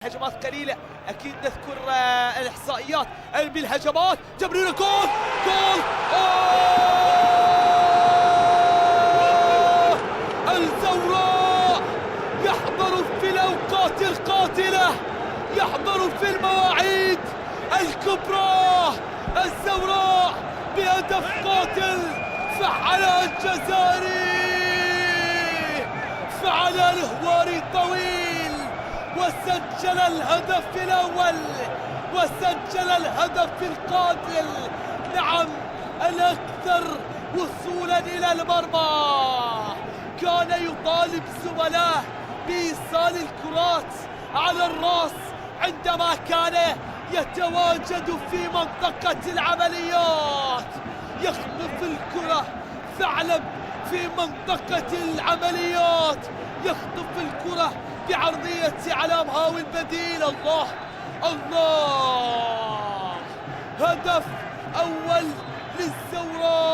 هجمات قليلة أكيد نذكر الإحصائيات بالهجمات. تمريرة جول جول الزوراء يحضر في الأوقات القاتلة، يحضر في المواعيد الكبرى. الزوراء بهدف قاتل فعلها الجزائري، فعلها الهواري طويل وسجل الهدف الأول وسجل الهدف القاتل، نعم الأكثر وصولا إلى المرمى. كان يطالب زملائه بإيصال الكرات على الرأس عندما كان يتواجد في منطقة العمليات، يخطف الكرة ثعلب في منطقة العمليات، يخطف الكرة بعرضية علام هاوي البديل. الله الله، هدف أول للزوراء.